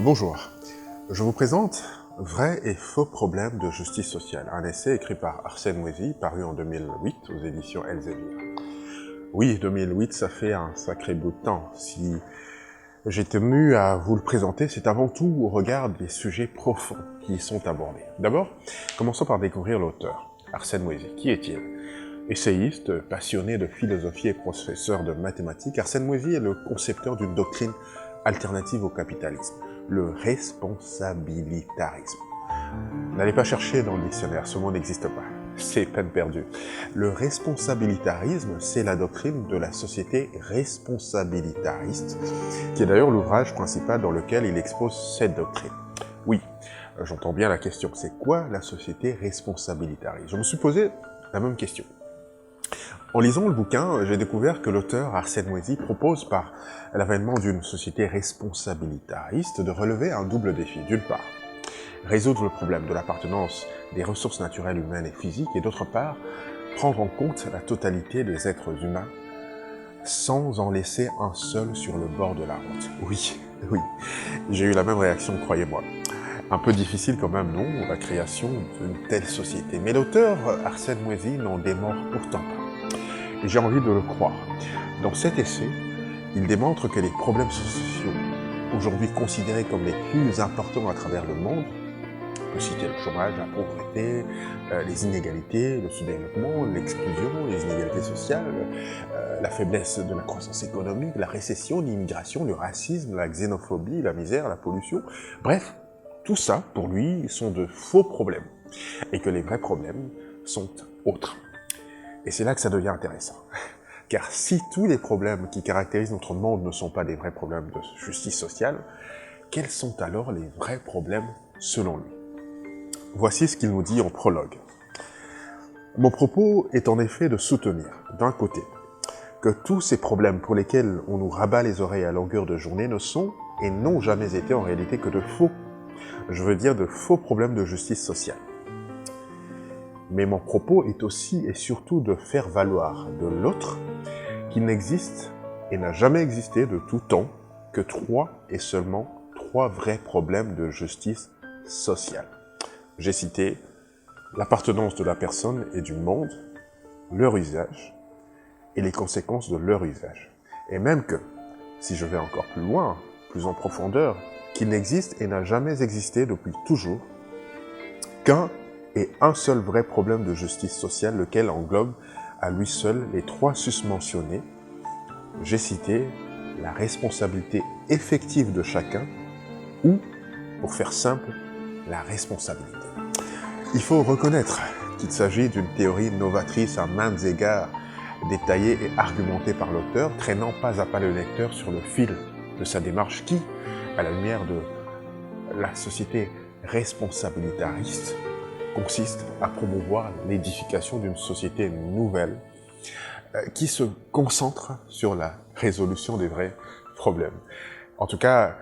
Bonjour, je vous présente Vrais et faux problèmes de justice sociale, un essai écrit par Arsène Moisy, paru en 2008 aux éditions Elsevier. Oui, 2008, ça fait un sacré bout de temps. Si j'ai tenu à vous le présenter, c'est avant tout au regard des sujets profonds qui y sont abordés. D'abord, commençons par découvrir l'auteur, Arsène Moisy. Qui est-il? Essayiste, passionné de philosophie et professeur de mathématiques, Arsène Moisy est le concepteur d'une doctrine alternative au capitalisme, le responsabilitarisme. N'allez pas chercher dans le dictionnaire, ce mot n'existe pas, c'est peine perdue. Le responsabilitarisme, c'est la doctrine de la société responsabilitariste, qui est d'ailleurs l'ouvrage principal dans lequel il expose cette doctrine. Oui, j'entends bien la question, c'est quoi la société responsabilitariste? Je me suis posé la même question. En lisant le bouquin, j'ai découvert que l'auteur Arsène Moisy propose par l'avènement d'une société responsabilitariste de relever un double défi. D'une part, résoudre le problème de l'appartenance des ressources naturelles humaines et physiques, et d'autre part, prendre en compte la totalité des êtres humains sans en laisser un seul sur le bord de la route. Oui, j'ai eu la même réaction, croyez-moi. Un peu difficile quand même, non, la création d'une telle société. Mais l'auteur Arsène Moisy n'en démord pourtant pas. Et j'ai envie de le croire. Dans cet essai, il démontre que les problèmes sociaux, aujourd'hui considérés comme les plus importants à travers le monde, on peut citer le chômage, la pauvreté, les inégalités, le sous-développement, l'exclusion, les inégalités sociales, la faiblesse de la croissance économique, la récession, l'immigration, le racisme, la xénophobie, la misère, la pollution, bref, tout ça, pour lui, sont de faux problèmes, et que les vrais problèmes sont autres. Et c'est là que ça devient intéressant. Car si tous les problèmes qui caractérisent notre monde ne sont pas des vrais problèmes de justice sociale, quels sont alors les vrais problèmes selon lui? Voici ce qu'il nous dit en prologue. Mon propos est en effet de soutenir, d'un côté, que tous ces problèmes pour lesquels on nous rabat les oreilles à longueur de journée ne sont et n'ont jamais été en réalité que de faux problèmes de justice sociale. Mais mon propos est aussi et surtout de faire valoir de l'autre qu'il n'existe et n'a jamais existé de tout temps que seulement trois vrais problèmes de justice sociale. J'ai cité l'appartenance de la personne et du monde, leur usage et les conséquences de leur usage. Et même que, si je vais encore plus loin, plus en profondeur, qu'il n'existe et n'a jamais existé depuis toujours qu'un et un seul vrai problème de justice sociale, lequel englobe à lui seul les trois susmentionnés. J'ai cité la responsabilité effective de chacun, ou, pour faire simple, la responsabilité. Il faut reconnaître qu'il s'agit d'une théorie novatrice à maintes égards, détaillée et argumentée par l'auteur, traînant pas à pas le lecteur sur le fil de sa démarche qui, à la lumière de la société responsabilitariste, consiste à promouvoir l'édification d'une société nouvelle qui se concentre sur la résolution des vrais problèmes. En tout cas,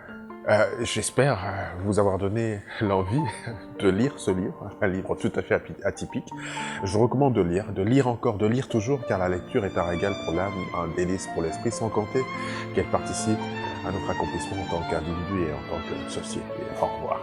j'espère vous avoir donné l'envie de lire ce livre, un livre tout à fait atypique. Je vous recommande de lire encore, de lire toujours, car la lecture est un régal pour l'âme, un délice pour l'esprit, sans compter qu'elle participe à notre accomplissement en tant qu'individu et en tant que société. Au revoir.